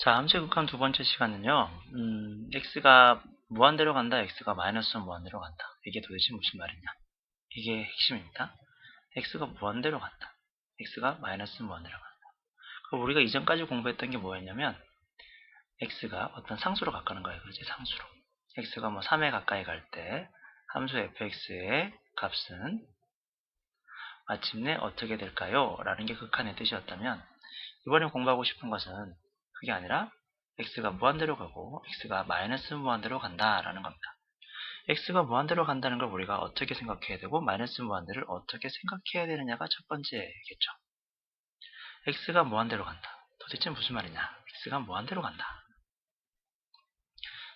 자, 함수의 극한 두 번째 시간은요, x가 무한대로 간다, x가 마이너스 무한대로 간다. 이게 도대체 무슨 말이냐? 이게 핵심입니다. x가 무한대로 간다. x가 마이너스 무한대로 간다. 그럼 우리가 이전까지 공부했던 게 뭐였냐면, x가 어떤 상수로 가까는 거예요. 그렇지? 상수로. x가 뭐 3에 가까이 갈 때, 함수 fx의 값은 마침내 어떻게 될까요? 라는 게 극한의 뜻이었다면, 이번에 공부하고 싶은 것은 그게 아니라 x가 무한대로 가고 x가 마이너스 무한대로 간다라는 겁니다. x가 무한대로 간다는 걸 우리가 어떻게 생각해야 되고 마이너스 무한대를 어떻게 생각해야 되느냐가 첫 번째겠죠. x가 무한대로 간다. 도대체 무슨 말이냐? x가 무한대로 간다.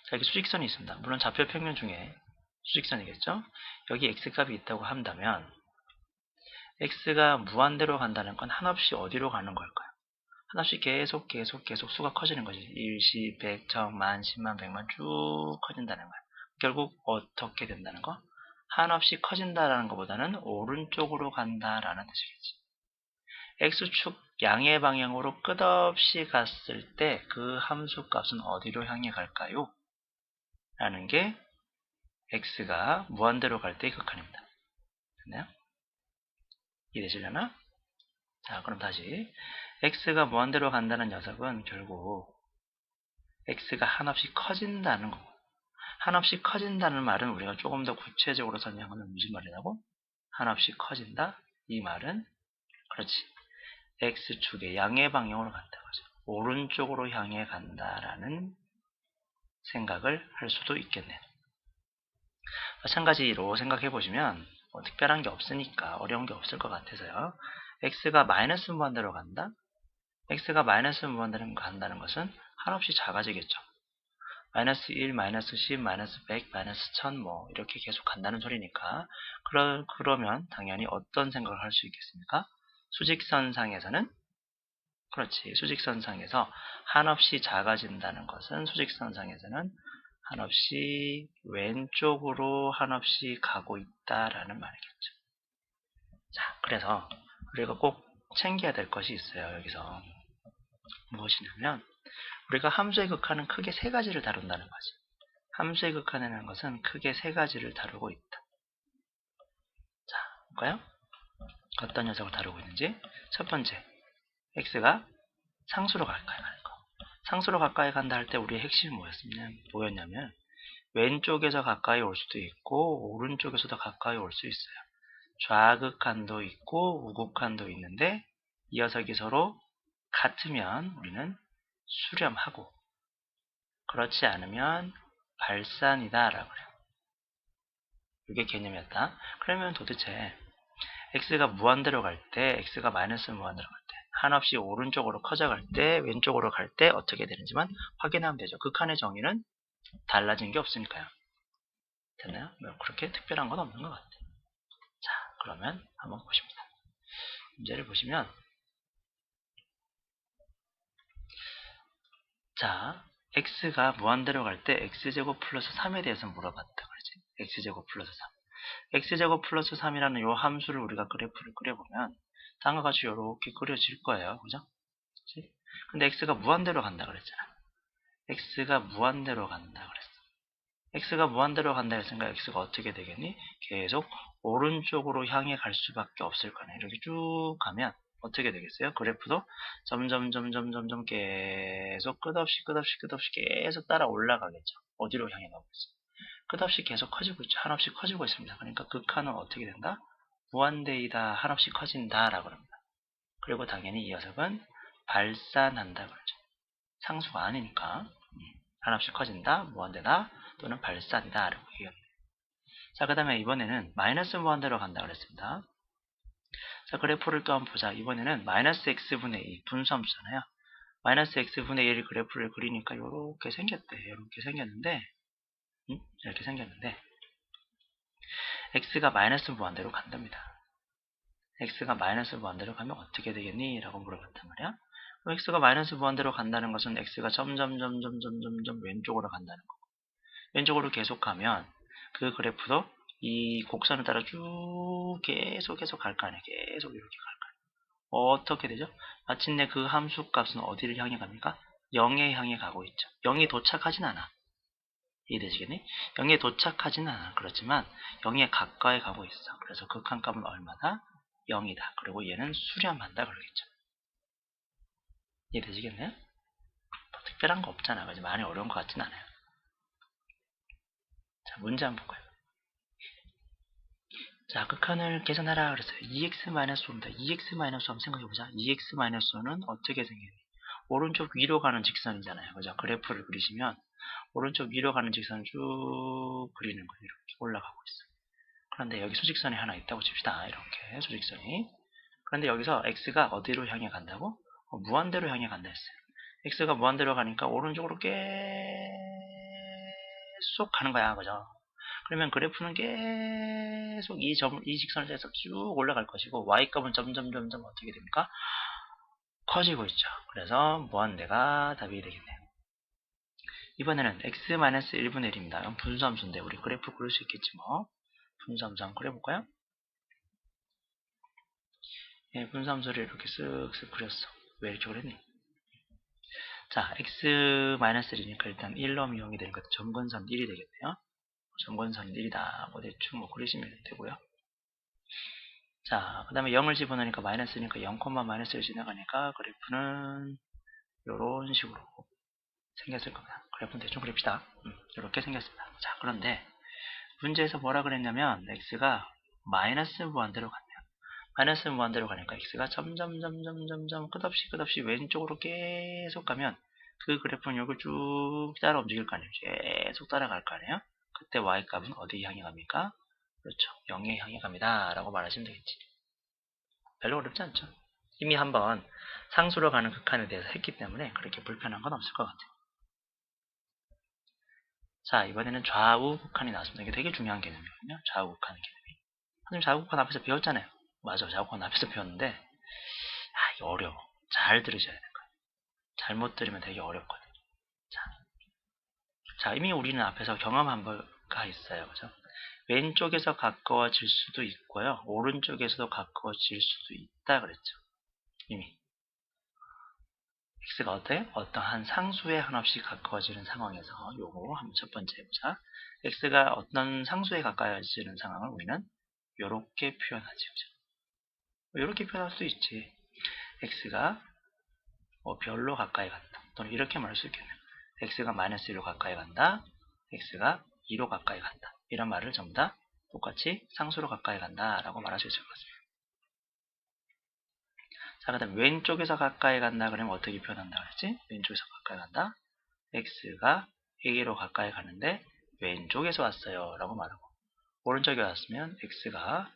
자, 여기 수직선이 있습니다. 물론 좌표 평면 중에 수직선이겠죠. 여기 x값이 있다고 한다면 x가 무한대로 간다는 건 한없이 어디로 가는 걸까요? 하나씩 계속 수가 커지는 거지. 1, 10, 100, 1000만, 10만, 100만 쭉 커진다는 거야. 결국 어떻게 된다는 거? 한없이 커진다라는 것보다는 오른쪽으로 간다라는 뜻이겠지. x축 양의 방향으로 끝없이 갔을 때 그 함수 값은 어디로 향해 갈까요? 라는 게 x가 무한대로 갈 때의 극한입니다. 됐나요? 이해되시려나? 자, 그럼 다시 x가 무한대로 간다는 녀석은 결국 x가 한없이 커진다는 거고, 한없이 커진다는 말은 우리가 조금 더 구체적으로 설명하면 무슨 말이라고? 한없이 커진다? 이 말은 그렇지, x축의 양의 방향으로 간다. 그죠? 오른쪽으로 향해 간다라는 생각을 할 수도 있겠네요. 마찬가지로 생각해 보시면 뭐 특별한 게 없으니까 어려운 게 없을 것 같아서요. x가 마이너스 무한대로 간다? x가 마이너스 무한대로 간다는 것은 한없이 작아지겠죠. 마이너스 1, 마이너스 10, 마이너스 100, 마이너스 1000 뭐 이렇게 계속 간다는 소리니까 그러면 당연히 어떤 생각을 할 수 있겠습니까? 수직선상에서는 그렇지, 수직선상에서 한없이 작아진다는 것은 수직선상에서는 한없이 왼쪽으로 한없이 가고 있다라는 말이겠죠. 자, 그래서 우리가 꼭 챙겨야 될 것이 있어요. 여기서 무엇이냐면 우리가 함수의 극한은 크게 세 가지를 다룬다는 거지. 함수의 극한이라는 것은 크게 세 가지를 다루고 있다. 자, 볼까요? 어떤 녀석을 다루고 있는지. 첫 번째, x가 상수로 가까이 가는 거. 상수로 가까이 간다 할 때 우리의 핵심이 뭐였냐면 왼쪽에서 가까이 올 수도 있고 오른쪽에서도 가까이 올 수 있어요. 좌극한도 있고 우극한도 있는데 이 녀석이 서로 같으면 우리는 수렴하고 그렇지 않으면 발산이다 라고 해요. 이게 개념이었다. 그러면 도대체 x가 무한대로 갈 때, x가 마이너스 무한대로 갈 때, 한없이 오른쪽으로 커져갈 때, 왼쪽으로 갈 때 어떻게 되는지만 확인하면 되죠. 극한의 정의는 달라진 게 없으니까요. 됐나요? 뭐 그렇게 특별한 건 없는 것 같아요. 자, 그러면 한번 보십니다. 문제를 보시면 자, x가 무한대로 갈 때 x제곱 플러스 3에 대해서 물어봤다. 그러지? x제곱 플러스 3. x제곱 플러스 3이라는 이 함수를 우리가 그래프를 그려보면 다음과 같이 이렇게 그려질 거예요. 그죠? 그치? 근데 x가 무한대로 간다 그랬잖아. x가 무한대로 간다 그랬어. x가 무한대로 간다 했으니까 x가 어떻게 되겠니? 계속 오른쪽으로 향해 갈 수밖에 없을 거네. 이렇게 쭉 가면 어떻게 되겠어요? 그래프도 점점 계속 끝없이 계속 따라 올라가겠죠. 어디로 향해 가고 있어요? 끝없이 계속 커지고 있죠. 한없이 커지고 있습니다. 그러니까 극한은 어떻게 된다? 무한대이다. 한없이 커진다 라고 합니다. 그리고 당연히 이 녀석은 발산한다 그러죠. 상수가 아니니까 한없이 커진다, 무한대다 또는 발산이다 라고 얘기합니다. 자, 그 다음에 이번에는 마이너스 무한대로 간다 그랬습니다. 자, 그래프를 또 한번 보자. 이번에는 마이너스 x분의 2 분수함수잖아요. 마이너스 x분의 1 그래프를 그리니까 이렇게 생겼대. 이렇게 생겼는데 이렇게 생겼는데 x가 마이너스 무한대로 간답니다. x가 마이너스 무한대로 가면 어떻게 되겠니? 라고 물어봤단 말이야. x가 마이너스 무한대로 간다는 것은 x가 점점 왼쪽으로 간다는 거고, 왼쪽으로 계속 가면 그 그래프도 이 곡선을 따라 쭉 계속 갈 거 아니야. 계속 이렇게 갈 거 아니야. 어떻게 되죠? 마침내 그 함수 값은 어디를 향해 갑니까? 0에 향해 가고 있죠. 0에 도착하진 않아. 이해되시겠니? 0에 도착하진 않아. 그렇지만 0에 가까이 가고 있어. 그래서 극한값은 얼마다? 0이다. 그리고 얘는 수렴한다 그러겠죠. 이해되시겠네요? 뭐 특별한 거 없잖아. 그지? 많이 어려운 것 같진 않아요. 자, 문제 한번 볼까요? 자, 극한을 계산하라 그랬어요. 2x-5입니다. 2x-5 한번 생각해보자. 2x-5는 어떻게 생기니? 오른쪽 위로 가는 직선이잖아요. 그죠? 그래프를 그리시면 오른쪽 위로 가는 직선을 쭉 그리는 거예요. 이렇게 올라가고 있어요. 그런데 여기 수직선이 하나 있다고 칩시다. 이렇게 수직선이. 그런데 여기서 x가 어디로 향해 간다고? 무한대로 향해 간다 했어요. x가 무한대로 가니까 오른쪽으로 계속 가는 거야. 그죠? 그러면 그래프는 계속 이 직선을 해서 쭉 올라갈 것이고 y값은 점점 어떻게 됩니까? 커지고 있죠. 그래서 무한대가 답이 되겠네요. 이번에는 x-1분의 1입니다. 이건 분수함수인데 우리 그래프 그릴 수 있겠지 뭐. 분수함수 한번 그려볼까요? 예, 분수함수를 이렇게 쓱쓱 그렸어. 왜 이렇게 그랬니? 자, x-1이니까 일단 1럼 이용이 되니까 점근선 1이 되겠네요. 점근선 1이다. 뭐 대충 뭐 그리시면 되고요. 자, 그 다음에 0을 집어넣으니까 마이너스니까 0, 마이너스를 지나가니까 그래프는 이런 식으로 생겼을 겁니다. 그래프는 대충 그립시다. 이렇게 생겼습니다. 자, 그런데 문제에서 뭐라 그랬냐면 x가 마이너스 무한대로 갔네요. 마이너스 무한대로 가니까 x가 점점 끝없이 왼쪽으로 계속 가면 그 그래프는 여기 쭉 따라 움직일 거 아니에요. 계속 따라갈 거 아니에요. 그때 y값은 어디 향해 갑니까? 그렇죠. 0에 향해 갑니다. 라고 말하시면 되겠지. 별로 어렵지 않죠. 이미 한번 상수로 가는 극한에 대해서 했기 때문에 그렇게 불편한 건 없을 것 같아요. 자, 이번에는 좌우 극한이 나왔습니다. 이게 되게 중요한 개념이거든요. 좌우 극한 개념이. 선생님 좌우 극한 앞에서 배웠잖아요. 맞아, 좌우 극한 앞에서 배웠는데 이게 어려워. 잘 들으셔야 되는 거예요. 잘못 들으면 되게 어렵거든요. 자, 이미 우리는 앞에서 경험한 바가 있어요. 그죠? 왼쪽에서 가까워질 수도 있고요. 오른쪽에서도 가까워질 수도 있다 그랬죠. 이미. x가 어떠한 상수에 한없이 가까워지는 상황에서 요거 한번 첫 번째 해보자. x가 어떤 상수에 가까워지는 상황을 우리는 요렇게 표현하지. 그죠? 요렇게 표현할 수 있지. x가 뭐 별로 가까이 간다. 또는 이렇게 말할 수 있겠네요. x가 마이너스 1로 가까이 간다. x가 2로 가까이 간다. 이런 말을 전부 다 똑같이 상수로 가까이 간다 라고 말할 수 있을 것 같습니다. 자, 그 다음 왼쪽에서 가까이 간다 그러면 어떻게 표현한다 그랬지? 왼쪽에서 가까이 간다. x가 A로 가까이 가는데 왼쪽에서 왔어요 라고 말하고, 오른쪽에 왔으면 x가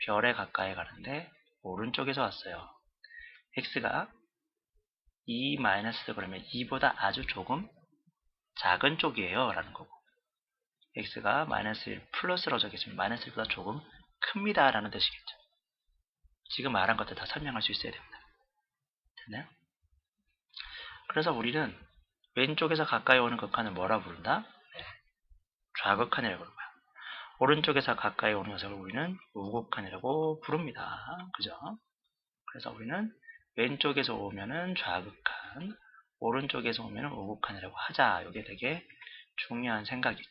별에 가까이 가는데 오른쪽에서 왔어요. x가 2 마이너스 그러면 2보다 아주 조금 작은 쪽이에요 라는 거고, x가 마이너스 1 플러스로 적겠으면 마이너스 1보다 조금 큽니다 라는 뜻이겠죠. 지금 말한 것들 다 설명할 수 있어야 됩니다. 됐나요? 그래서 우리는 왼쪽에서 가까이 오는 극한을 뭐라 부른다? 네. 좌극한이라고 부르고요. 오른쪽에서 가까이 오는 녀석을 우리는 우극한이라고 부릅니다. 그죠? 그래서 우리는 왼쪽에서 오면은 좌극한, 오른쪽에서 오면은 우극한이라고 하자. 이게 되게 중요한 생각이지.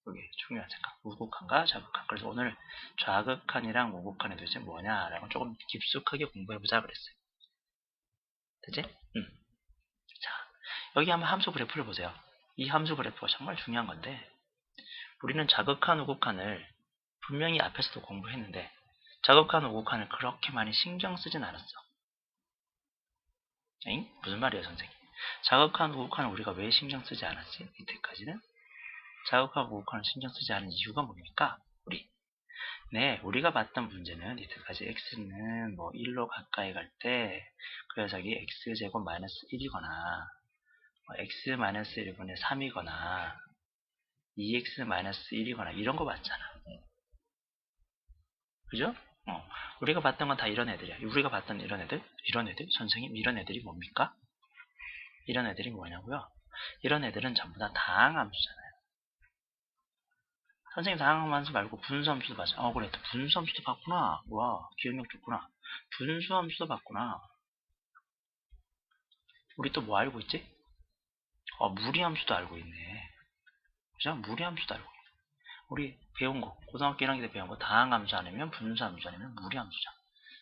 이게 중요한 생각. 우극한과 좌극한. 그래서 오늘 좌극한이랑 우극한이 도대체 뭐냐라고 조금 깊숙하게 공부해보자 그랬어요. 되지? 자, 여기 한번 함수 그래프를 보세요. 이 함수 그래프가 정말 중요한 건데, 우리는 좌극한, 우극한을 분명히 앞에서도 공부했는데 좌극한, 우극한을 그렇게 많이 신경 쓰진 않았어. 에잉? 무슨 말이에요, 선생님? 좌극한, 우극한을 우리가 왜 신경 쓰지 않았지? 이때까지는? 좌극한, 우극한을 신경 쓰지 않은 이유가 뭡니까? 우리가 봤던 문제는 이때까지 x는 뭐 1로 가까이 갈 때 그 녀석이 x제곱 마이너스 1이거나 x 마이너스 1분의 3이거나 2x 마이너스 1이거나 이런 거 봤잖아. 그죠? 우리가 봤던 건 다 이런 애들이야. 우리가 봤던 이런 애들, 선생님 이런 애들이 뭡니까? 이런 애들이 뭐냐고요? 이런 애들은 전부 다 다항함수잖아요. 선생님 다항함수 말고 분수함수도 봤죠. 그래, 분수함수도 봤구나. 와, 기억력 좋구나. 분수함수도 봤구나. 우리 또 뭐 알고 있지? 무리함수도 알고 있네. 그죠? 무리함수도 알고 있네. 우리 배운 거, 고등학교 1학년 때 배운 거, 다항함수 아니면 분수함수 아니면 무리함수죠.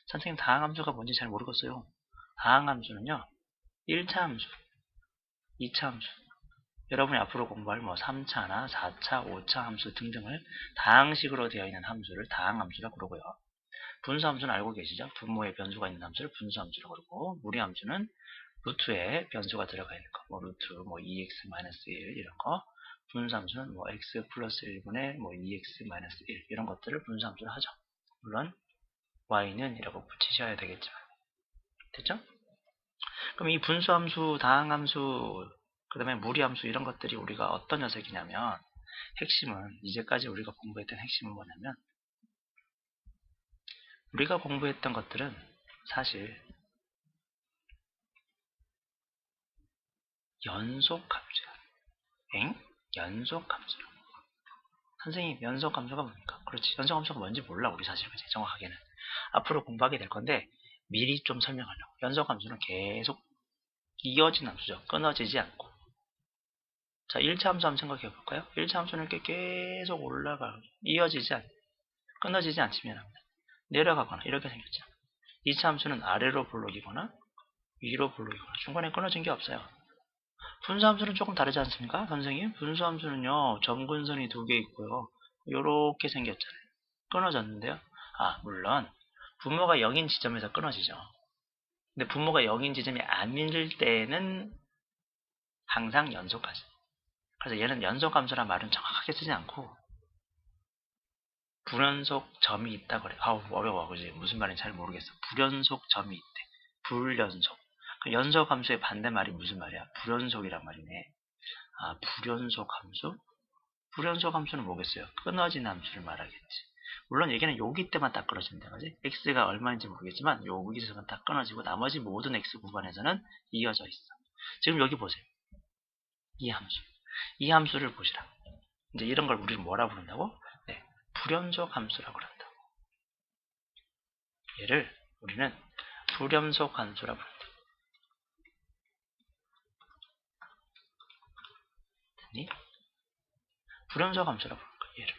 선생님 다항함수가 뭔지 잘 모르겠어요. 다항함수는요, 1차 함수, 2차 함수, 여러분이 앞으로 공부할 3차나 4차, 5차 함수 등등을 다항식으로 되어 있는 함수를 다항함수라고 그러고요. 분수함수는 알고 계시죠? 분모에 변수가 있는 함수를 분수함수라고 그러고, 무리함수는 루트에 변수가 들어가 있는 거, 루트 2x-1 이런 거, 분수함수는 x 플러스 1분의 2x-1 이런 것들을 분수함수로 하죠. 물론 y는 이라고 붙이셔야 되겠지만, 됐죠? 그럼 이 분수함수, 다항함수, 그 다음에 무리함수 이런 것들이 우리가 어떤 녀석이냐면, 핵심은 이제까지 우리가 공부했던 핵심은 뭐냐면, 우리가 공부했던 것들은 사실 연속함수야. 연속함수. 선생님, 연속함수가 뭡니까? 그렇지. 연속함수가 뭔지 몰라, 우리 사실. 그치? 정확하게는. 앞으로 공부하게 될 건데, 미리 좀 설명하려고. 연속함수는 계속 이어진 함수죠. 끊어지지 않고. 자, 1차 함수 한번 생각해 볼까요? 1차 함수는 이렇게 계속 올라가고, 끊어지지 않지면 내려가거나, 이렇게 생겼죠. 2차 함수는 아래로 볼록이거나, 위로 볼록이거나, 중간에 끊어진 게 없어요. 분수함수는 조금 다르지 않습니까? 선생님, 분수함수는요, 점근선이 2개 있고요. 요렇게 생겼잖아요. 끊어졌는데요. 물론 분모가 0인 지점에서 끊어지죠. 근데 분모가 0인 지점이 아닐 때는 항상 연속하죠. 그래서 얘는 연속함수란 말은 정확하게 쓰지 않고 불연속 점이 있다 그래. 어려워. 그지? 무슨 말인지 잘 모르겠어. 불연속 점이 있대. 불연속. 연속 함수의 반대말이 무슨 말이야? 불연속이란 말이네. 불연속 함수? 불연속 함수는 뭐겠어요? 끊어진 함수를 말하겠지. 물론 얘기는 여기 때만 딱 끊어진다. 그지? x가 얼마인지 모르겠지만 여기서만 딱 끊어지고 나머지 모든 x 구간에서는 이어져 있어. 지금 여기 보세요. 이 함수. 이 함수를 보시라. 이제 이런 걸 우리는 뭐라 부른다고? 네, 불연속 함수라고 그런다고. 얘를 우리는 불연속 함수라고 부른다. 됐니? 불연속 함수라고 부르는 거야, 얘를.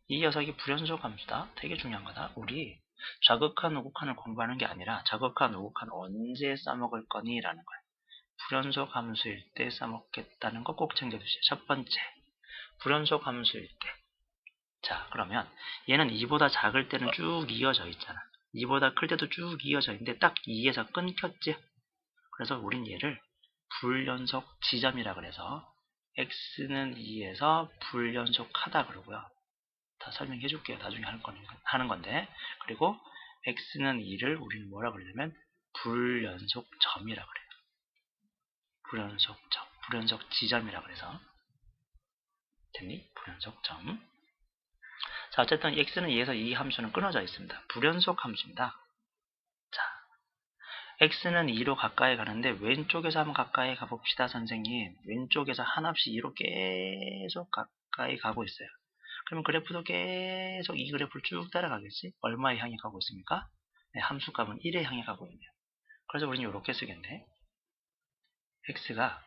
이 녀석이 불연속 함수다. 되게 중요한 거다. 우리 좌극한, 우극한을 공부하는 게 아니라 좌극한, 우극한 언제 써먹을 거니? 라는 거야. 불연속 함수일 때 써먹겠다는 거 꼭 챙겨주세요. 첫 번째, 불연속 함수일 때. 자, 그러면 얘는 2보다 작을 때는 쭉 이어져 있잖아. 2보다 클 때도 쭉 이어져 있는데 딱 2에서 끊겼지? 그래서 우린 얘를 불연속 지점이라 그래서 x는 2에서 불연속하다 그러고요. 다 설명해 줄게요. 나중에 하는 건데. 그리고 x는 2를 우리는 뭐라 그러냐면 불연속점이라 그래요. 불연속점, 불연속 지점이라 그래서. 됐니? 불연속점. 자, 어쨌든 x는 2에서 이 함수는 끊어져 있습니다. 불연속 함수입니다. 자, x는 2로 가까이 가는데 왼쪽에서 한번 가까이 가봅시다, 선생님. 왼쪽에서 한없이 2로 계속 가까이 가고 있어요. 그러면 그래프도 계속 이 그래프를 쭉 따라가겠지? 얼마에 향해 가고 있습니까? 네, 함수값은 1에 향해 가고 있네요. 그래서 우리는 이렇게 쓰겠네. x가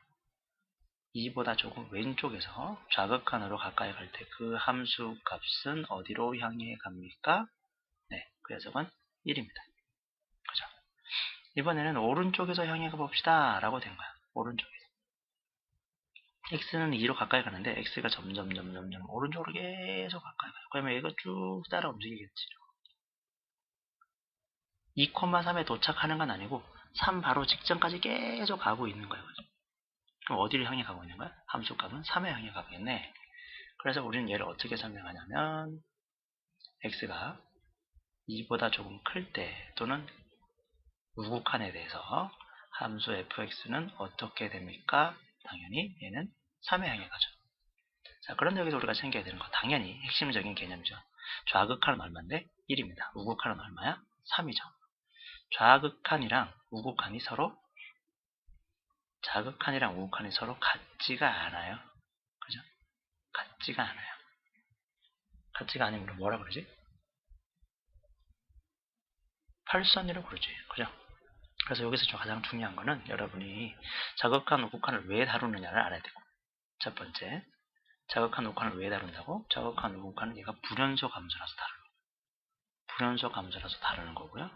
2보다 조금 왼쪽에서 좌극한으로 가까이 갈 때 그 함수 값은 어디로 향해 갑니까? 네, 그 녀석은 1입니다. 그죠? 이번에는 오른쪽에서 향해 가봅시다 라고 된 거야. 오른쪽에서. x는 2로 가까이 가는데 x가 점점 오른쪽으로 계속 가까이 가요. 그러면 얘가 쭉 따라 움직이겠지. 2,3에 도착하는 건 아니고 3 바로 직전까지 계속 가고 있는 거예요. 그럼 어디를 향해 가고 있는 거야? 함수값은 3에 향해 가겠네. 그래서 우리는 얘를 어떻게 설명하냐면 x가 2보다 조금 클 때 또는 우극한에 대해서 함수 fx는 어떻게 됩니까? 당연히 얘는 3에 향해 가죠. 자, 그런데 여기서 우리가 챙겨야 되는 거 당연히 핵심적인 개념이죠. 좌극한은 얼마인데? 1입니다. 우극한은 얼마야? 3이죠. 좌극한이랑 우극한이 서로 좌극한이랑 우극한이 서로 같지가 않아요. 그죠? 같지가 않아요. 같지가 아니면 뭐라 그러지? 팔선이라고 그러지. 그죠? 그래서 여기서 가장 중요한 거는 여러분이 자극한 우극한을 왜 다루느냐를 알아야 되고, 첫 번째, 자극한 우극한을 왜 다룬다고? 자극한 우극한은 얘가 불연소 감소라서 다루는 거예요. 불연소 감소라서 다루는 거고요.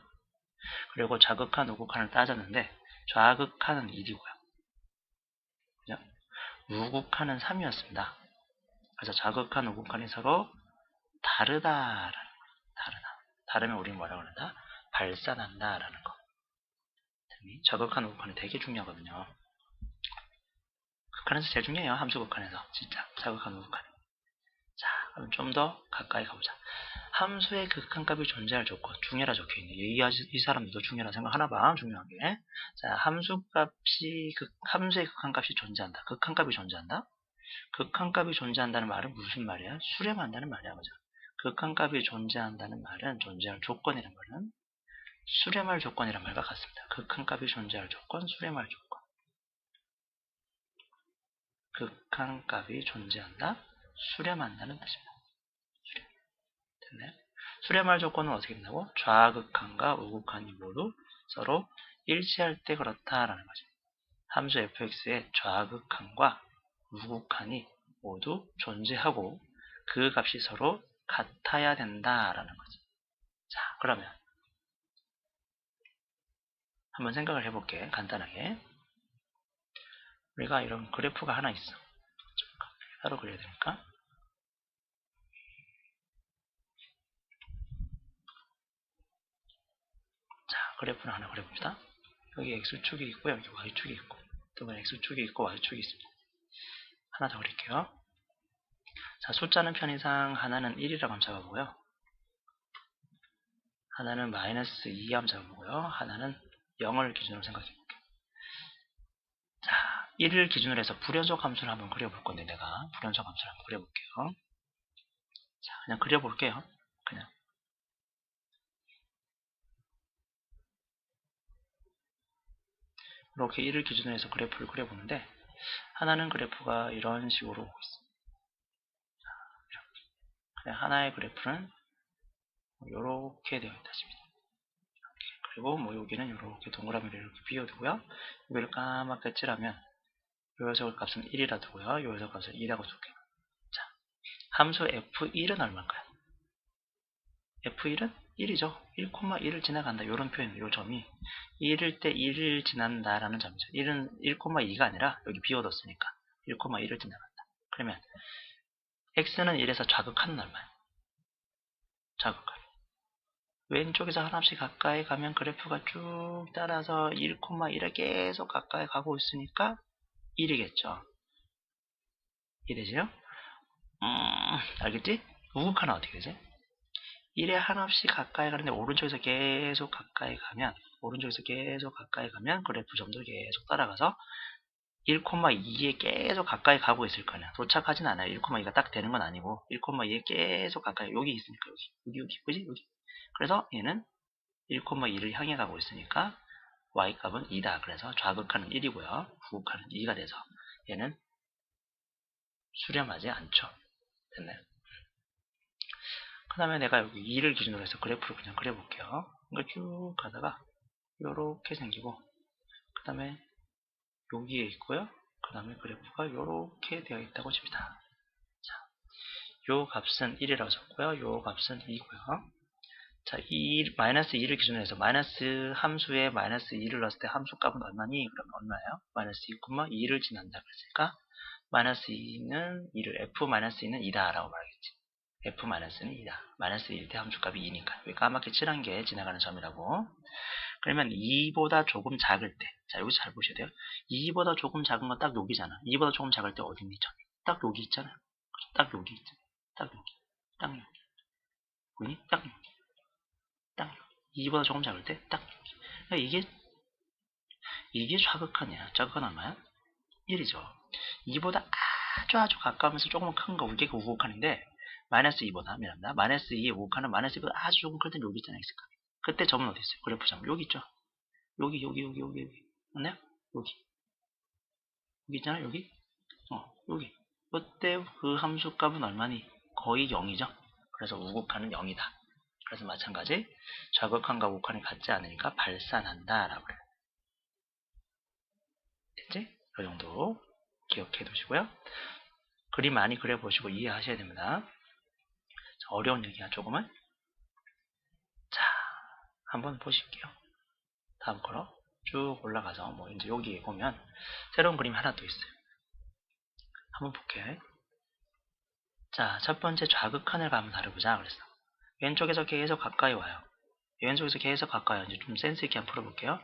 그리고 자극한 우극한을 따졌는데 좌극한은 1이고요. 그죠? 우극한은 3이었습니다. 그래서 자극한 우극한이 서로 다르다라는 거예요. 다르면 우리는 뭐라고 그런다? 발산한다라는 거. 자극한 우극한이 되게 중요하거든요. 극한에서 제일 중요해요. 함수 극한에서. 진짜 자극한 우극한. 자, 그럼 좀 더 가까이 가보자. 함수의 극한값이 존재할 조건, 중요하라 적혀있네. 이 사람도 중요하라 생각하나 봐. 중요한 게. 자, 함수의 극한값이 존재한다. 극한값이 존재한다. 극한값이 존재한다는 말은 무슨 말이야? 수렴한다는 말이야. 그죠? 극한값이 존재한다는 말은, 존재할 조건이란 말은 수렴할 조건이란 말과 같습니다. 극한값이 존재할 조건, 수렴할 조건. 극한값이 존재한다, 수렴한다는 뜻입니다. 수렴. 됐나요? 수렴할 조건은 어떻게 된다고? 좌극한과 우극한이 모두 서로 일치할 때 그렇다라는 거죠. 함수 fx의 좌극한과 우극한이 모두 존재하고 그 값이 서로 같아야 된다라는 거죠. 자, 그러면 한번 생각을 해볼게. 간단하게. 우리가 이런 그래프가 하나 있어. 따로 그려야 되니까. 자, 그래프를 하나 그려봅시다. 여기 x축이 있고 여기 y축이 있고 또 x축이 있고 y축이 있습니다. 하나 더 그릴게요. 자, 숫자는 편의상 하나는 1이라고 한번 잡아보고요. 하나는 마이너스 2 한번 잡아보고요. 하나는 0을 기준으로 생각해볼게요. 자, 1을 기준으로 해서 불연속 함수를 한번 그려볼 건데 내가 불연속 함수를 한번 그려볼게요. 자, 그냥 그려볼게요. 그냥. 이렇게 1을 기준으로 해서 그래프를 그려보는데 하나는 그래프가 이런 식으로 오고 있습니다. 하나의 그래프는 이렇게 되어 있다 칩니다. 그리고 뭐 여기는 이렇게 동그라미를 이렇게 비워두고요. 여기를 까맣게 칠하면 요 녀석 값은 1이라 두고요. 요 녀석 값은 2라고 두게요. 자, 함수 f1은 얼마일까요? f1은 1이죠. 1,1을 지나간다. 이런 표현, 요 점이 1일 때 1을 지난다라는 점이죠. 1은 1,2가 아니라 여기 비워뒀으니까 1,1을 지나간다. 그러면 x는 1에서 좌극한은 얼마예요? 좌극한. 왼쪽에서 하나씩 가까이 가면 그래프가 쭉 따라서 1,1에 계속 가까이 가고 있으니까 1이겠죠. 이해되죠? 알겠지? 우극한은 어떻게 되지? 1에 한없이 가까이 가는데 오른쪽에서 계속 가까이 가면 그래프 점도 계속 따라가서 1,2에 계속 가까이 가고 있을 거냐. 도착하진 않아요. 1,2가 딱 되는 건 아니고 1,2에 계속 가까이 여기 있으니까 여기 그지? 여기. 그래서 얘는 1,2를 향해 가고 있으니까 y값은 2다. 그래서 좌극한은 1이고요. 우극한은 2가 돼서 얘는 수렴하지 않죠. 됐나요? 그 다음에 내가 여기 2를 기준으로 해서 그래프를 그냥 그려볼게요. 이거 쭉 가다가 요렇게 생기고 그 다음에 여기에 있고요. 그 다음에 그래프가 요렇게 되어 있다고 칩니다. 자, 요 값은 1이라고 적고요. 요 값은 2고요. 자, 마이너스 2를 기준으로 해서 마이너스 함수에 마이너스 2를 넣었을 때 함수 값은 얼마니? 그러면 얼마예요? 마이너스 2,2를 지난다 그랬으니까 마이너스 2는 2를 f-2는 2다 라고 말하겠지. f-는 2다. 마이너스 1일 때 함수값이 2니까. 여기 까맣게 칠한 게 지나가는 점이라고. 그러면 2보다 조금 작을 때, 자, 여기서 잘 보셔야 돼요. 2보다 조금 작은 건 딱 여기잖아. 2보다 조금 작을 때 어디 있니? 딱 여기 있잖아. 딱 여기 있잖아. 딱 여기. 딱 여기. 보이니? 딱 여기. 딱 여기. 2보다 조금 작을 때 딱 여기. 그러니까 이게 좌극한이야. 좌극한 얼마야? 1이죠. 2보다 아주 가까우면서 조금 큰 거, 이게 그 우극한인데, 마이너스 2보다, 미안합니다. 마이너스 2의 우극한은 마이너스 2보다 아주 조금 클 땐 여기 있잖아요. x값. 그때 점은 어디 있어요? 그래프 점. 여기 있죠? 여기. 맞나요? 여기 있잖아요. 여기. 여기. 그때 그 함수값은 얼마니? 거의 0이죠. 그래서 우극한은 0이다. 그래서 마찬가지 좌극한과 우극한이 같지 않으니까 발산한다 라고 해요. 됐지? 이 정도 기억해 두시고요. 그림 많이 그려보시고 이해하셔야 됩니다. 자, 어려운 얘기야 조금은. 자, 한번 보실게요. 다음 거로 쭉 올라가서 뭐 이제 여기에 보면 새로운 그림이 하나 또 있어요. 한번 볼게요. 자, 첫 번째 좌극한을 한번 다뤄보자 그랬어. 왼쪽에서 계속 가까이 와요. 왼쪽에서 계속 가까이 와요. 이제 좀 센스 있게 한번 풀어볼게요.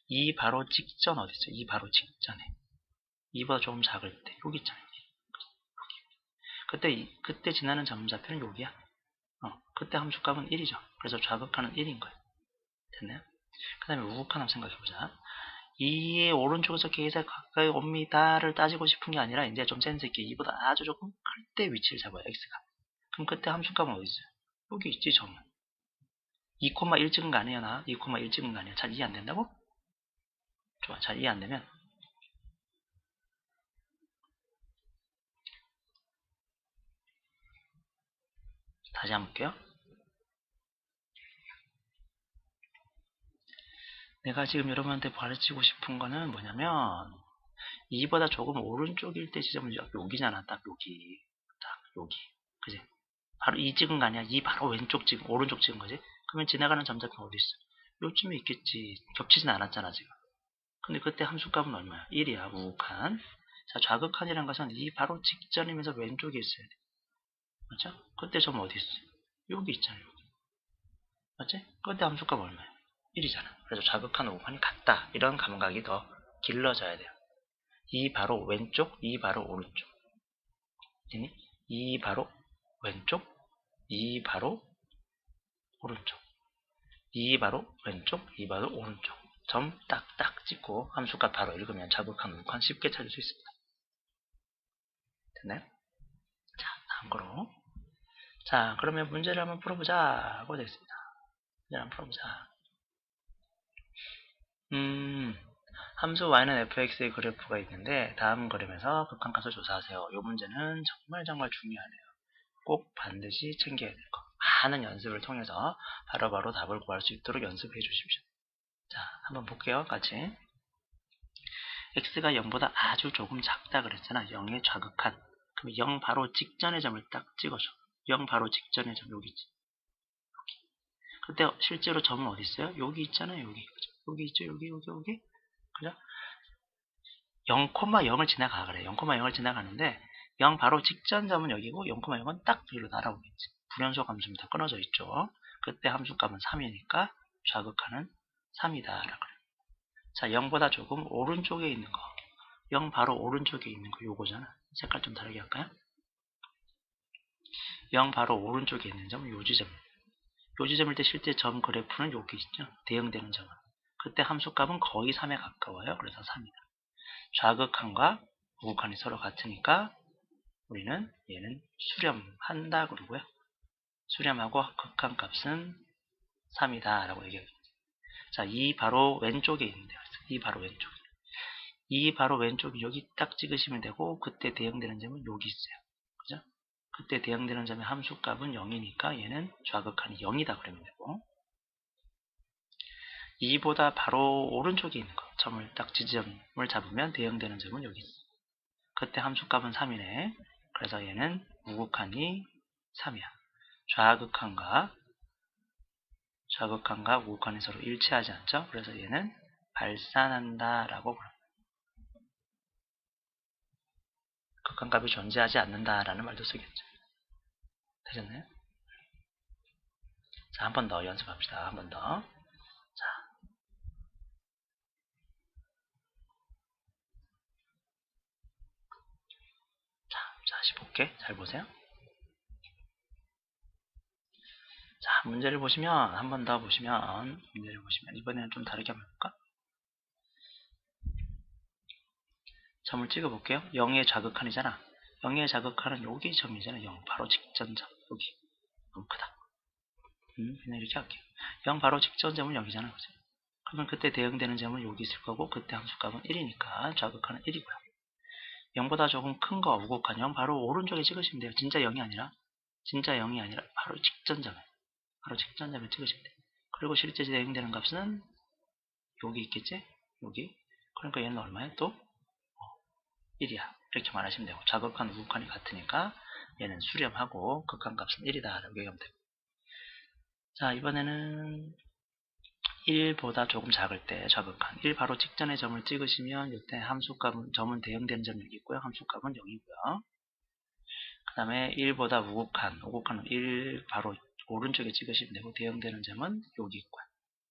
이 바로 직전 어디 있어요? 이 바로 직전에. 이보다 조금 작을 때 여기 있잖아요. 그때 지나는 점좌표는 여기야. 그때 함수값은 1이죠. 그래서 좌극한은 1인 거예요. 됐나요? 그 다음에 우극한 한번 생각해보자. 이 오른쪽에서 계속 가까이 옵니다를 따지고 싶은 게 아니라 이제 좀 센스 있게 이보다 아주 조금 클 때 위치를 잡아요. x가. 그럼 그때 함수값은 어디 있어요? 여기 있지 점은. 2,1 찍은 거 아니에요 나? 2,1 찍은 거 아니야? 잘 이해 안 된다고? 좋아. 잘 이해 안 되면 다시 한번 볼게요. 내가 지금 여러분한테 가르치고 싶은 거는 뭐냐면 2보다 조금 오른쪽일 때 지점은 여기잖아. 딱 여기. 딱 여기. 그지? 바로 2 찍은 거 아니야? 2 바로 왼쪽 찍은, 오른쪽 찍은 거지? 그러면 지나가는 점자표는 어디 있어? 요쯤에 있겠지. 겹치진 않았잖아 지금. 근데 그때 함수값은 얼마야? 1이야. 우극한. 자, 좌극한이란 것은 이 바로 직전이면서 왼쪽에 있어야 돼. 맞죠? 그때 점 어디 있어? 여기 있잖아. 여기. 맞지? 그때 함수값 얼마야? 1이잖아. 그래서 좌극한 우극한이 같다. 이런 감각이 더 길러져야 돼요. 이 바로 왼쪽, 이 바로 오른쪽. 이 바로 왼쪽, 이 바로 오른쪽. 이 바로 왼쪽, 이 바로 오른쪽. 점 딱딱 찍고 함수값 바로 읽으면 좌극한 우극한 쉽게 찾을 수 있습니다. 됐나요? 자, 다음 거로. 자, 그러면 문제를 한번 풀어보자고 되겠습니다. 문제를 한번 풀어보자. 함수 y는 fx의 그래프가 있는데 다음 그림에서 극한값을 조사하세요. 이 문제는 정말 중요하네요. 꼭 반드시 챙겨야 될 거. 많은 연습을 통해서 바로바로 답을 구할 수 있도록 연습해 주십시오. 자, 한번 볼게요. 같이. x가 0보다 아주 조금 작다 그랬잖아. 0의 좌극한. 그럼 0 바로 직전의 점을 딱 찍어줘. 0 바로 직전의 점 여기 있지. 여기. 그때 실제로 점은 어디 있어요? 여기 있잖아요. 여기. 그죠? 여기 있죠. 여기. 그죠? 0,0을 지나가 그래. 0,0을 지나가는데 0 바로 직전 점은 여기고 0,0은 딱 여기로 날아오겠지. 불연소 함수입니다. 끊어져 있죠. 그때 함수값은 3이니까 좌극한은 3이다 라고 그래. 자, 0보다 조금 오른쪽에 있는 거. 0 바로 오른쪽에 있는 거 요거잖아. 색깔 좀 다르게 할까요? 0 바로 오른쪽에 있는 점은 요 지점. 요 지점일 때 실제 점 그래프는 여기 있죠. 대응되는 점은. 그때 함수값은 거의 3에 가까워요. 그래서 3이다. 좌극한과 우극한이 서로 같으니까 우리는 얘는 수렴한다 그러고요. 수렴하고 극한값은 3이다 라고 얘기하겠습니다. 자, 이 바로 왼쪽에 있는데요. 이 바로 왼쪽. 이 바로 왼쪽이 여기 딱 찍으시면 되고 그때 대응되는 점은 여기 있어요. 그죠? 그때 대응되는 점의 함수값은 0이니까 얘는 좌극한이 0이다 그러면 되고 2보다 바로 오른쪽에 있는 거 점을 딱 지점을 잡으면 대응되는 점은 여기 있어. 그때 함수값은 3이네. 그래서 얘는 우극한이 3이야. 좌극한과 우극한이 서로 일치하지 않죠. 그래서 얘는 발산한다 라고 부릅니다. 극한값이 존재하지 않는다 라는 말도 쓰겠죠. 되셨나요? 자, 한 번 더 연습합시다. 한 번 더. 자, 다시 볼게. 잘 보세요. 자, 문제를 보시면 한 번 더 보시면 문제를 보시면 이번에는 좀 다르게 한번 해볼까? 점을 찍어볼게요. 0의 좌극한이잖아. 0의 좌극한은 여기 점이잖아. 0 바로 직전점 여기. 너무 크다. 그냥 이렇게 할게요. 0 바로 직전점은 여기잖아. 그죠? 그러면 그때 대응되는 점은 여기 있을 거고 그때 함수값은 1이니까 좌극한은 1이고요. 0보다 조금 큰 거 우극한 0 바로 오른쪽에 찍으시면 돼요. 진짜 0이 아니라 바로 직전점에 찍으시면 돼요. 그리고 실제 대응되는 값은 여기 있겠지? 여기. 그러니까 얘는 얼마야? 또 1이야. 이렇게 말하시면 되고, 자극한 우극한이 같으니까 얘는 수렴하고 극한값은 1이다 라고 얘기하면 되고. 자, 이번에는 1보다 조금 작을 때 자극한 1 바로 직전의 점을 찍으시면 이때 함수값은 점은 대응되는 점이 여기 있고요. 함수값은 0이고요. 그 다음에 1보다 우극한은 1 바로 오른쪽에 찍으시면 되고 대응되는 점은 여기 있고요.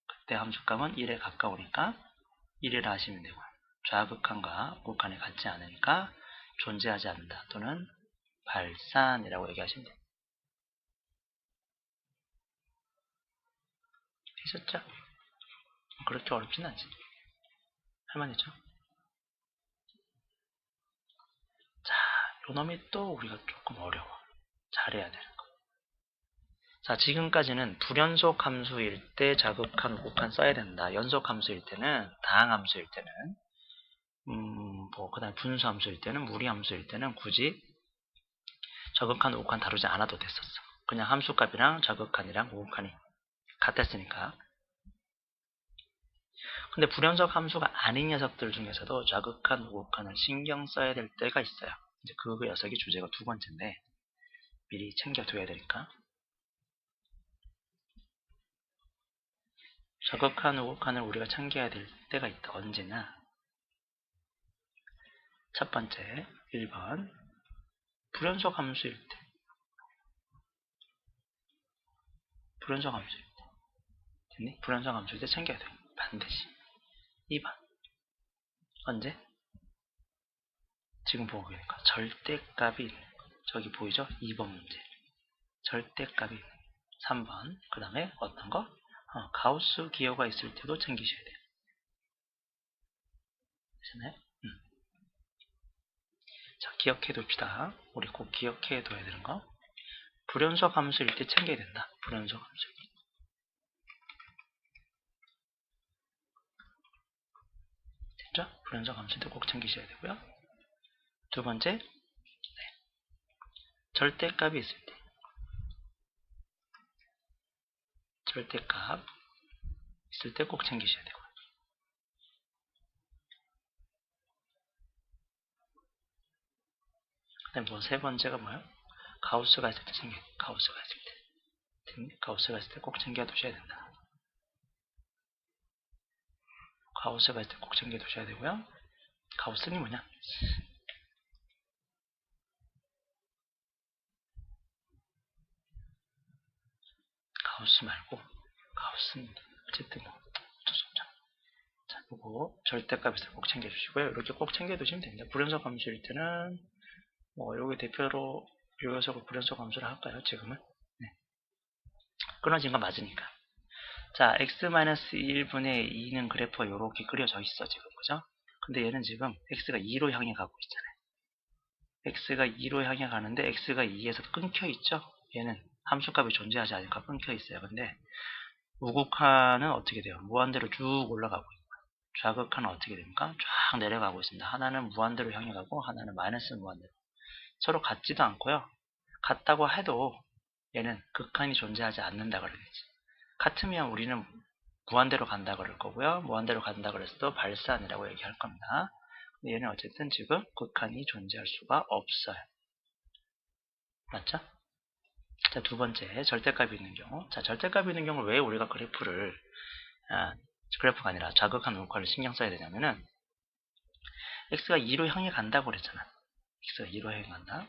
그때 함수값은 1에 가까우니까 1이라 하시면 되고요. 좌극한과 우극한이 같지 않으니까 존재하지 않는다 또는 발산이라고 얘기하시면 됩니다. 되셨죠? 그렇게 어렵진 않지. 할만하죠? 자, 요놈이 또 우리가 조금 어려워. 잘해야 되는 거. 자, 지금까지는 불연속 함수일 때 자극한, 우극한 써야 된다. 연속 함수일 때는, 다항 함수일 때는, 그 다음에 분수 함수일 때는, 무리 함수일 때는 굳이 자극한, 우극한 다루지 않아도 됐었어. 그냥 함수값이랑 자극한이랑 우극한이 같았으니까. 근데 불연속 함수가 아닌 녀석들 중에서도 자극한, 우극한을 신경 써야 될 때가 있어요. 이제 그 녀석이 주제가 두 번째인데, 미리 챙겨둬야 되니까. 자극한, 우극한을 우리가 챙겨야 될 때가 있다. 언제나. 첫 번째, 1번. 불연속 함수일 때. 불연속 함수일 때. 됐니? 불연속 함수일 때 챙겨야 돼. 반드시. 2번. 언제? 지금 보고 계니까 절대값이 있는 거. 저기 보이죠? 2번 문제. 절대값이 있는 거. 3번. 그 다음에 어떤 거? 가우스 기호가 있을 때도 챙기셔야 돼요. 되셨나요? 자, 기억해 둡시다. 우리 꼭 기억해 둬야 되는 거. 불연속 함수일 때 챙겨야 된다. 불연속 함수. 됐죠? 불연속 함수일 때 꼭 챙기셔야 되고요. 두 번째, 절대값이 있을 때. 절대값 있을 때 꼭 챙기셔야 되고. 그다음에 뭐 세 번째가 뭐예요? 가우스가 있을 때 챙겨. 가우스가 있을 때. 가우스가 있을 때 꼭 챙겨 두셔야 된다. 가우스가 있을 때 꼭 챙겨 두셔야 되고요. 가우스는 뭐냐? 가우스 말고 가우스는 어쨌든 뭐 어쩔 수 없잖아. 자, 요거 절대값 있을 때 꼭 챙겨 주시고요. 이렇게 꼭 챙겨 두시면 됩니다. 불연속 함수일 때는 뭐 요게 대표로 요 녀석을 불연속 함수를 할까요? 지금은? 네. 끊어진 건 맞으니까. 자, x-1분의 2는 그래프가 이렇게 그려져 있어 지금, 그죠? 근데 얘는 지금 x가 2로 향해 가고 있잖아요. x가 2로 향해 가는데 x가 2에서 끊겨 있죠? 얘는 함수값이 존재하지 않으니까 끊겨 있어요. 근데 우극한은 어떻게 돼요? 무한대로 쭉 올라가고 있고, 좌극한은 어떻게 됩니까? 쫙 내려가고 있습니다. 하나는 무한대로 향해 가고 하나는 마이너스 무한대로. 서로 같지도 않고요. 같다고 해도 얘는 극한이 존재하지 않는다 그러겠지. 같으면 우리는 무한대로 간다 그럴 거고요. 무한대로 간다 그랬어도 발산이라고 얘기할 겁니다. 근데 얘는 어쨌든 지금 극한이 존재할 수가 없어요. 맞죠? 자, 두 번째, 절대값이 있는 경우. 자, 절대값이 있는 경우 왜 우리가 그래프가 아니라 자극한 우극한을 신경 써야 되냐면은 x가 2로 향해 간다고 그랬잖아. x가 2로 향해 간다.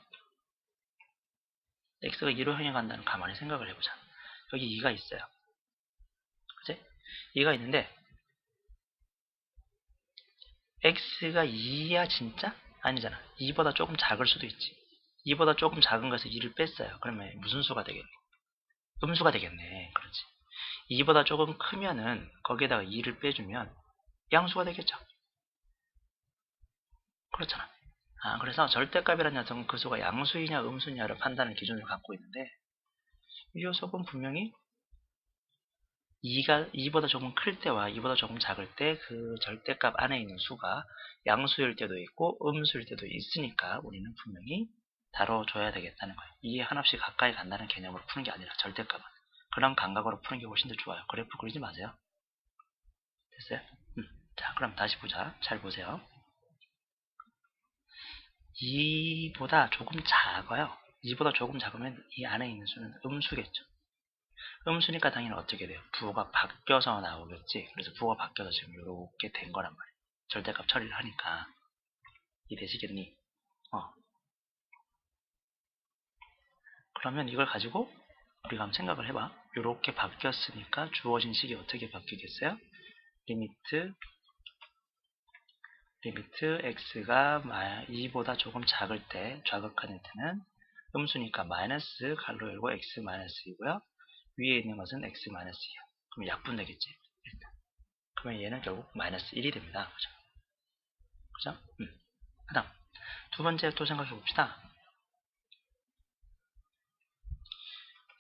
x가 2로 향해 간다는 가만히 생각을 해보자. 여기 2가 있어요. 그치? 2가 있는데 x가 2야 진짜? 아니잖아. 2보다 조금 작을 수도 있지. 2보다 조금 작은 것에서 2를 뺐어요. 그러면 무슨 수가 되겠니? 음수가 되겠네. 그렇지. 2보다 조금 크면은 거기에다가 2를 빼주면 양수가 되겠죠. 그렇잖아. 그래서 절대값이라는 녀석은 그 수가 양수이냐 음수냐를 판단하는 기준을 갖고 있는데 이 녀석은 분명히 2보다 조금 클 때와 2보다 조금 작을 때 그 절대값 안에 있는 수가 양수일 때도 있고 음수일 때도 있으니까 우리는 분명히 다뤄줘야 되겠다는 거예요. 2에 한없이 가까이 간다는 개념으로 푸는 게 아니라 절대값은. 그런 감각으로 푸는 게 훨씬 더 좋아요. 그래프 그리지 마세요. 됐어요? 자, 그럼 다시 보자. 잘 보세요. 2보다 조금 작아요. 2보다 조금 작으면 이 안에 있는 수는 음수겠죠. 음수니까 당연히 어떻게 돼요? 부호가 바뀌어서 나오겠지. 그래서 부호가 바뀌어서 지금 이렇게 된 거란 말이에요. 절대값 처리를 하니까. 이해되시겠니? 그러면 이걸 가지고 우리가 한번 생각을 해봐. 이렇게 바뀌었으니까 주어진 식이 어떻게 바뀌겠어요? 리미트 x가 2보다 조금 작을 때 좌극한일 때는 음수니까 마이너스 가로 열고 x 마이너스이고요. 위에 있는 것은 x 마이너스예요. 그럼 약분되겠지. 일단. 그러면 얘는 결국 마이너스 1이 됩니다. 그죠? 그 다음 두 번째 또 생각해 봅시다.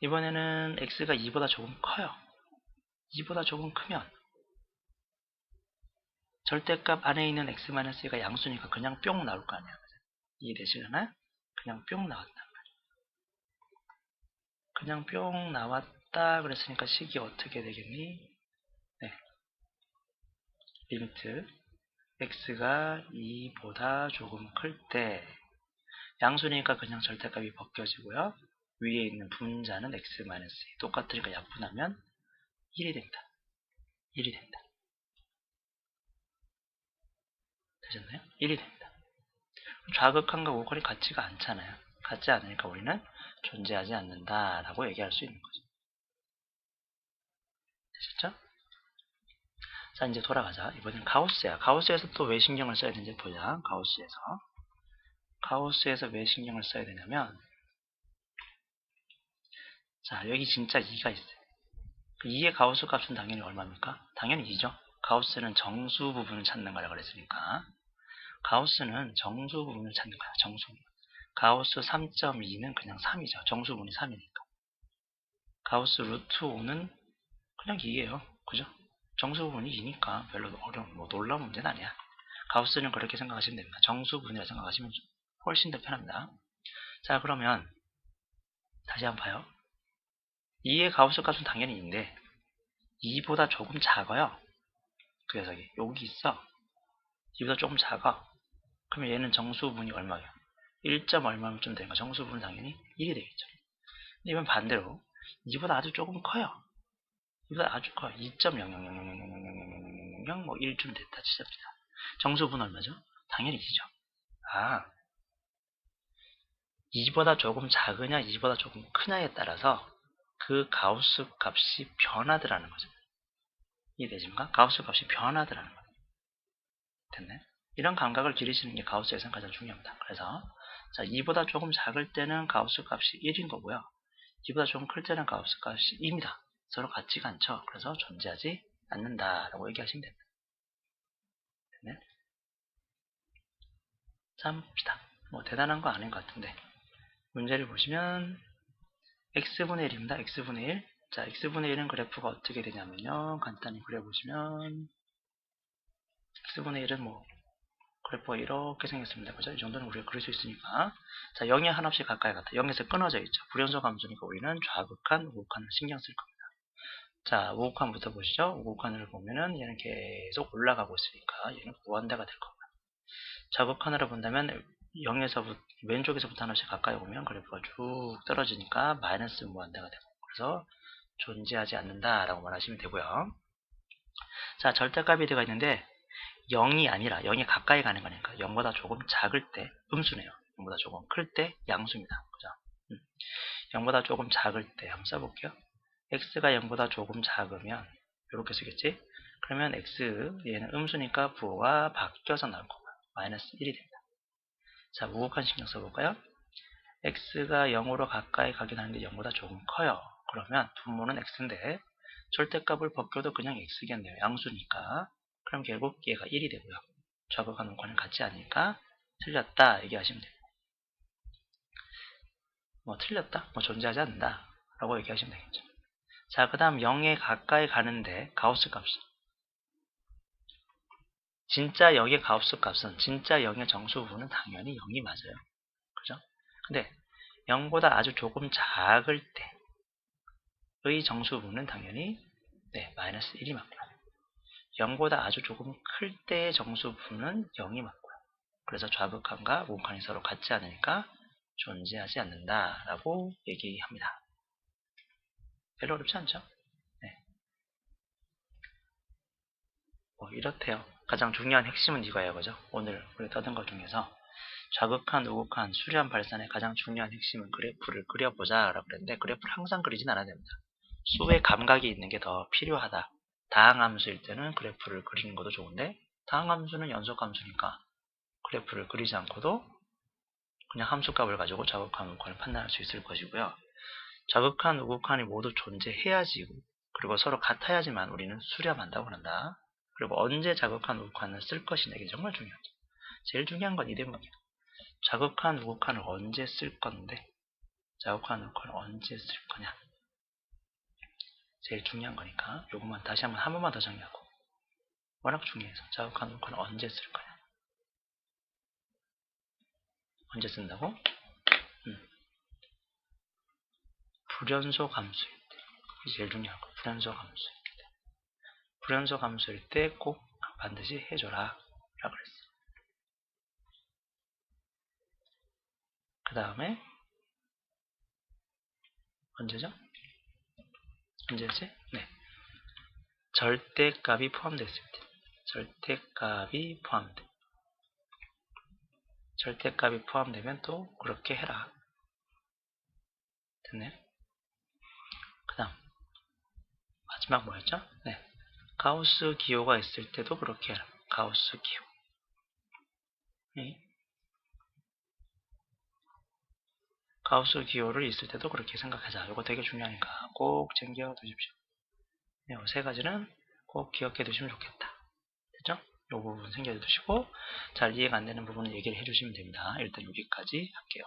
이번에는 x가 2보다 조금 커요. 2보다 조금 크면 절대값 안에 있는 x-1가 양수니까 그냥 뿅 나올 거 아니야. 이해되시려나요? 그냥 뿅 나왔단 말이야. 그냥 뿅 나왔다 그랬으니까 식이 어떻게 되겠니? 네. 리미트 x가 2보다 조금 클 때 양수니까 그냥 절대값이 벗겨지고요. 위에 있는 분자는 x-2 똑같으니까 약분하면 1이 됩니다. 1이 됩니다. 되셨나요? 1이 됩니다. 좌극한과 우극한이 같지가 않잖아요. 같지 않으니까 우리는 존재하지 않는다라고 얘기할 수 있는 거죠. 되셨죠? 자, 이제 돌아가자. 이번엔 가우스야. 가우스에서 또 왜 신경을 써야 되는지 보자. 가우스에서 왜 신경을 써야 되냐면, 자, 여기 진짜 2가 있어요. 2의 가우스 값은 당연히 얼마입니까? 당연히 2죠. 가우스는 정수 부분을 찾는 거라 그랬으니까. 가우스는 정수 부분을 찾는 거야. 정수 부분. 가우스 3.2는 그냥 3이죠. 정수분이 3이니까. 가우스 루트 5는 그냥 2예요. 그죠? 정수분이 2니까 별로 놀라운 문제는 아니야. 가우스는 그렇게 생각하시면 됩니다. 정수분이라 생각하시면 훨씬 더 편합니다. 자, 그러면 다시 한번 봐요. 2의 가우스 값은 당연히 2인데 2보다 조금 작아요. 그 녀석이 여기 있어. 2보다 조금 작아. 그러면 얘는 정수분이 얼마예요? 1점 얼마쯤 되니까 정수분은 당연히 1이 되겠죠. 근데 이번 반대로 2보다 아주 조금 커요. 이보다 아주 커요. 2.000000000 뭐 1쯤 됐다 치잡시다. 정수분 얼마죠? 당연히 2죠. 아, 2보다 조금 작으냐 2보다 조금 크냐에 따라서 그 가우스 값이 변하더라는 거죠. 이해되십니까? 가우스 값이 변하더라는 거죠. 됐네? 이런 감각을 기르시는 게 가우스에서는 가장 중요합니다. 그래서 자, 2보다 조금 작을 때는 가우스 값이 1인 거고요. 2보다 조금 클 때는 가우스 값이 2입니다. 서로 같지가 않죠. 그래서 존재하지 않는다라고 얘기하시면 됩니다. 됐네? 자, 한번 봅시다. 뭐 대단한 거 아닌 것 같은데 문제를 보시면 x분의 1입니다. x분의 1. 자, x분의 1은 그래프가 어떻게 되냐면요. 간단히 그려보시면 x분의 1은 뭐 그래프가 이렇게 생겼습니다. 그죠? 이 정도는 우리가 그릴 수 있으니까. 자, 0에 한없이 가까이 갔다. 0에서 끊어져 있죠. 불연속 함수니까 우리는 좌극한, 우극한을 신경 쓸 겁니다. 자, 우극한부터 보시죠. 우극한을 보면은 얘는 계속 올라가고 있으니까 얘는 무한대가 될 겁니다. 좌극한으로 본다면 0에서부터 왼쪽에서부터 하나씩 가까이 오면 그래프가 쭉 떨어지니까 마이너스 무한대가 되고 그래서 존재하지 않는다라고 말하시면 되고요. 자, 절대값이 들어가 있는데 0이 아니라 0이 가까이 가는 거니까 0보다 조금 작을 때 음수네요. 0보다 조금 클 때 양수입니다. 그죠? 0보다 조금 작을 때 한번 써볼게요. x가 0보다 조금 작으면 이렇게 쓰겠지? 그러면 x 얘는 음수니까 부호가 바뀌어서 나올 거고요. 마이너스 1이 됩니다. 자, 우극한 신경 써볼까요? x가 0으로 가까이 가긴 하는데 0보다 조금 커요. 그러면 분모는 x인데 절대값을 벗겨도 그냥 x겠네요. 양수니까. 그럼 결국 얘가 1이 되고요. 좌극한 우극한은 같지 않으니까 틀렸다 얘기하시면 돼요. 뭐 틀렸다? 뭐 존재하지 않는다 라고 얘기하시면 되겠죠. 자, 그 다음 0에 가까이 가는데 가우스 값은 진짜 0의 가우스 값은 진짜 0의 정수 부분은 당연히 0이 맞아요. 그죠? 근데 0보다 아주 조금 작을 때의 정수 부분은 당연히 마이너스 1이 맞고요. 0보다 아주 조금 클 때의 정수 부분은 0이 맞고요. 그래서 좌극한과 우극한이 서로 같지 않으니까 존재하지 않는다라고 얘기합니다. 별로 어렵지 않죠? 네. 뭐 이렇대요. 가장 중요한 핵심은 이거예요. 그죠? 오늘 우리 떠든 것 중에서 좌극한, 우극한, 수렴 발산의 가장 중요한 핵심은 그래프를 그려보자 라고 그랬는데 그래프를 항상 그리진 않아야 됩니다. 수의 감각이 있는 게 더 필요하다. 다항함수일 때는 그래프를 그리는 것도 좋은데 다항함수는 연속함수니까 그래프를 그리지 않고도 그냥 함수값을 가지고 좌극한, 우극한을 판단할 수 있을 것이고요. 좌극한, 우극한이 모두 존재해야지 그리고 서로 같아야지만 우리는 수렴한다고 한다. 그리고 언제 좌극한, 우극한을 쓸 것이냐 이게 정말 중요하죠. 제일 중요한 건 이 대목이에요. 좌극한, 우극한을 언제 쓸 건데 좌극한, 우극한을 언제 쓸 거냐 제일 중요한 거니까 요것만 다시 한 번만 더 정리하고 워낙 중요해서 좌극한, 우극한을 언제 쓸 거냐 언제 쓴다고? 불연속 함수일 때 이게 제일 중요한 거 불연속 함수일 때 불연속 함수일 때 꼭 반드시 해줘라 라고 그랬어요. 그 다음에 언제죠? 언제지? 네. 절대값이 포함됐을 때 절대값이 포함돼. 절대값이 포함되면 또 그렇게 해라. 됐네요. 그 다음 마지막 뭐였죠? 네. 가우스 기호가 있을 때도 그렇게 해라. 가우스 기호. 네. 가우스 기호를 있을 때도 그렇게 생각하자. 이거 되게 중요하니까 꼭 챙겨 두십시오. 네, 세 가지는 꼭 기억해 두시면 좋겠다. 됐죠? 이 부분 챙겨 두시고 잘 이해가 안 되는 부분은 얘기를 해주시면 됩니다. 일단 여기까지 할게요.